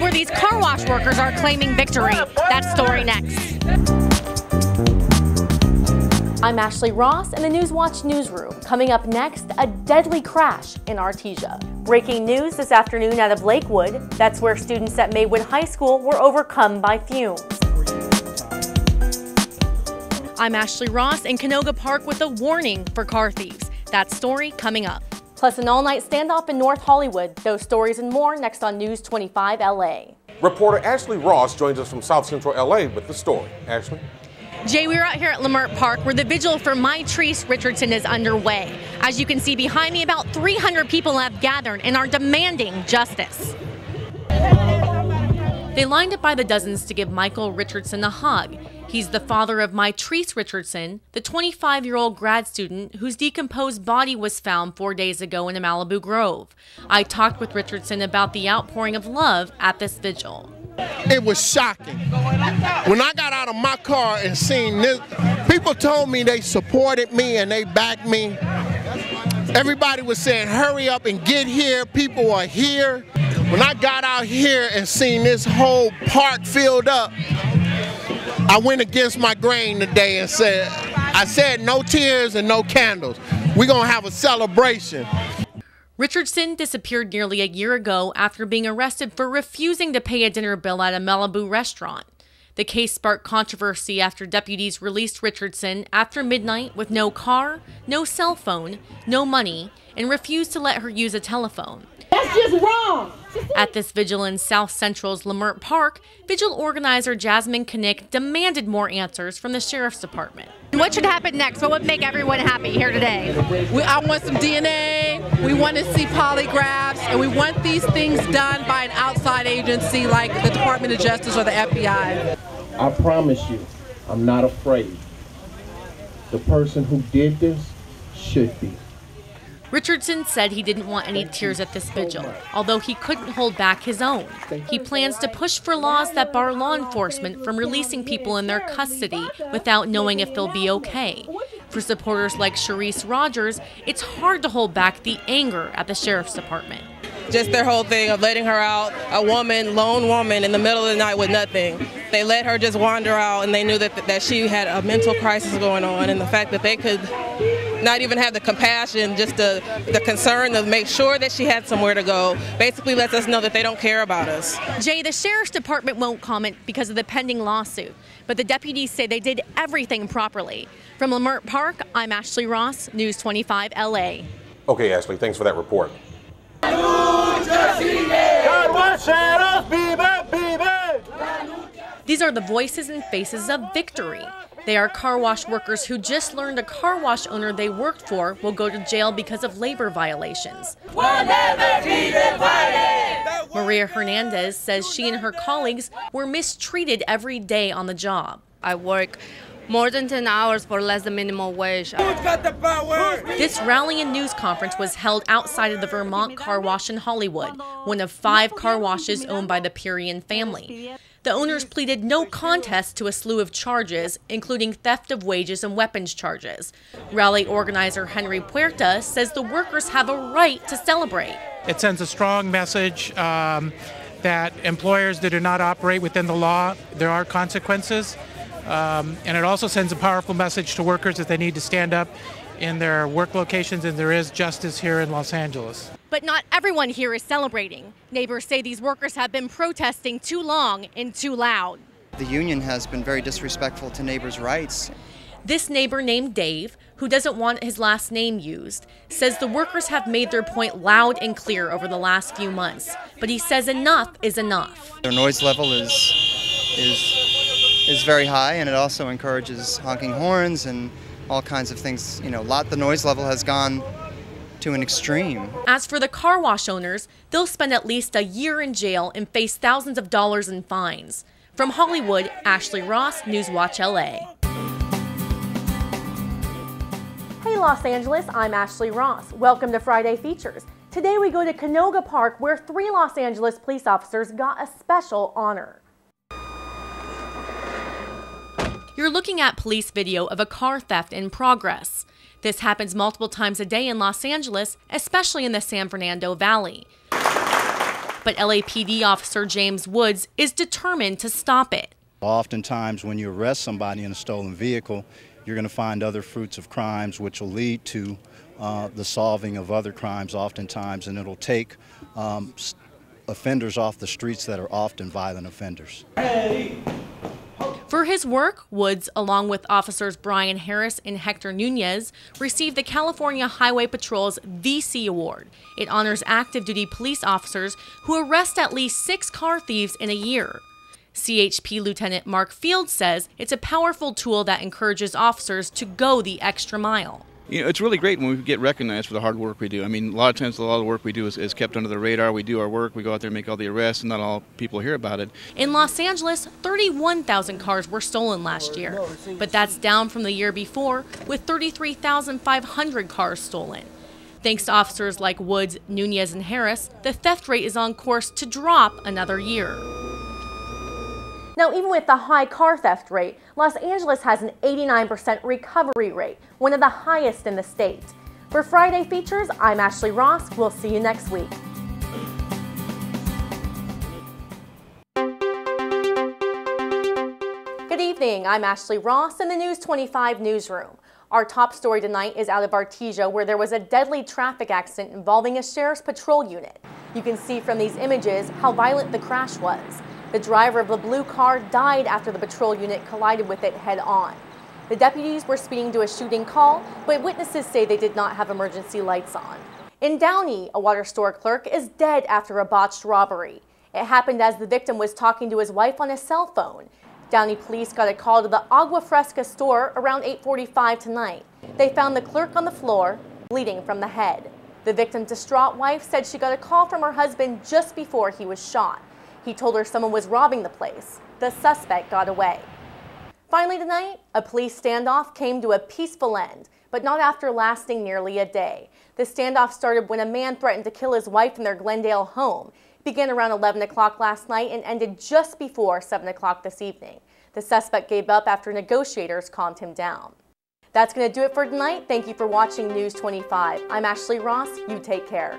where these car wash workers are claiming victory. That story next. I'm Ashley Ross in the Newswatch newsroom. Coming up next, a deadly crash in Artesia. Breaking news this afternoon out of Lakewood. That's where students at Maywood High School were overcome by fumes. I'm Ashley Ross in Canoga Park with a warning for car thieves. That story coming up. Plus an all-night standoff in North Hollywood. Those stories and more next on News 25 LA. Reporter Ashley Ross joins us from South Central LA with the story. Ashley? Jay, we're out here at Leimert Park where the vigil for Mitrice Richardson is underway. As you can see behind me, about 300 people have gathered and are demanding justice. They lined up by the dozens to give Michael Richardson a hug. He's the father of Mitrice Richardson, the 25-year-old grad student whose decomposed body was found 4 days ago in a Malibu grove. I talked with Richardson about the outpouring of love at this vigil. It was shocking. When I got out of my car and seen this, people told me they supported me and they backed me. Everybody was saying, hurry up and get here, people are here. When I got out here and seen this whole park filled up, I went against my grain today and I said no tears and no candles. We're gonna have a celebration. Richardson disappeared nearly a year ago after being arrested for refusing to pay a dinner bill at a Malibu restaurant. The case sparked controversy after deputies released Richardson after midnight with no car, no cell phone, no money, and refused to let her use a telephone. That's just wrong. At this vigil in South Central's Leimert Park, vigil organizer Jasmine Knick demanded more answers from the Sheriff's Department. What should happen next? What would make everyone happy here today? I want some DNA, we want to see polygraphs, and we want these things done by an outside agency like the Department of Justice or the FBI. I promise you, I'm not afraid. The person who did this should be. Richardson said he didn't want any tears at this vigil, although he couldn't hold back his own. He plans to push for laws that bar law enforcement from releasing people in their custody without knowing if they'll be okay. For supporters like Sharice Rogers, it's hard to hold back the anger at the Sheriff's Department. Just their whole thing of letting her out, a woman, lone woman, in the middle of the night with nothing. They let her just wander out, and they knew that she had a mental crisis going on, and the fact that they could not even have the compassion, just the concern to make sure that she had somewhere to go, basically lets us know that they don't care about us. Jay, the Sheriff's Department won't comment because of the pending lawsuit, but the deputies say they did everything properly. From Leimert Park, I'm Ashley Ross, News 25 LA. Okay, Ashley, thanks for that report. These are the voices and faces of victory. They are car wash workers who just learned a car wash owner they worked for will go to jail because of labor violations. We'll never be divided. Maria Hernandez says she and her colleagues were mistreated every day on the job. I work more than 10 hours for less than minimum wage. Who's got the power? This rally and news conference was held outside of the Vermont Car Wash in Hollywood, one of 5 car washes owned by the Purian family. The owners pleaded no contest to a slew of charges, including theft of wages and weapons charges. Rally organizer Henry Puerta says the workers have a right to celebrate. It sends a strong message that employers that do not operate within the law, there are consequences. And it also sends a powerful message to workers that they need to stand up in their work locations, and there is justice here in Los Angeles. But not everyone here is celebrating. Neighbors say these workers have been protesting too long and too loud. The union has been very disrespectful to neighbors' rights. This neighbor named Dave, who doesn't want his last name used, says the workers have made their point loud and clear over the last few months. But he says enough is enough. Their noise level is very high, and it also encourages honking horns and all kinds of things. You know, the noise level has gone to an extreme. As for the car wash owners, they'll spend at least a year in jail and face thousands of dollars in fines. From Hollywood, Ashley Ross, Newswatch LA. Hey Los Angeles, I'm Ashley Ross. Welcome to Friday Features. Today we go to Canoga Park, where 3 Los Angeles police officers got a special honor. You're looking at police video of a car theft in progress. This happens multiple times a day in Los Angeles, especially in the San Fernando Valley. But LAPD officer James Woods is determined to stop it. Oftentimes when you arrest somebody in a stolen vehicle, you're going to find other fruits of crimes which will lead to the solving of other crimes oftentimes, and it'll take offenders off the streets that are often violent offenders. For his work, Woods, along with officers Brian Harris and Hector Nunez, received the California Highway Patrol's VC Award. It honors active duty police officers who arrest at least 6 car thieves in a year. CHP Lieutenant Mark Field says it's a powerful tool that encourages officers to go the extra mile. You know, it's really great when we get recognized for the hard work we do. I mean, a lot of times a lot of the work we do is kept under the radar. We do our work, we go out there and make all the arrests, and not all people hear about it. In Los Angeles, 31,000 cars were stolen last year, but that's down from the year before, with 33,500 cars stolen. Thanks to officers like Woods, Nunez, and Harris, the theft rate is on course to drop another year. Now, even with the high car theft rate, Los Angeles has an 89% recovery rate, one of the highest in the state. For Friday Features, I'm Ashley Ross. We'll see you next week. Good evening. I'm Ashley Ross in the News 25 newsroom. Our top story tonight is out of Artesia, where there was a deadly traffic accident involving a sheriff's patrol unit. You can see from these images how violent the crash was. The driver of the blue car died after the patrol unit collided with it head-on. The deputies were speeding to a shooting call, but witnesses say they did not have emergency lights on. In Downey, a water store clerk is dead after a botched robbery. It happened as the victim was talking to his wife on a cell phone. Downey police got a call to the Agua Fresca store around 8:45 tonight. They found the clerk on the floor, bleeding from the head. The victim's distraught wife said she got a call from her husband just before he was shot. He told her someone was robbing the place. The suspect got away. Finally tonight, a police standoff came to a peaceful end, but not after lasting nearly a day. The standoff started when a man threatened to kill his wife in their Glendale home. It began around 11 o'clock last night and ended just before 7 o'clock this evening. The suspect gave up after negotiators calmed him down. That's going to do it for tonight. Thank you for watching News 25. I'm Ashley Ross. You take care.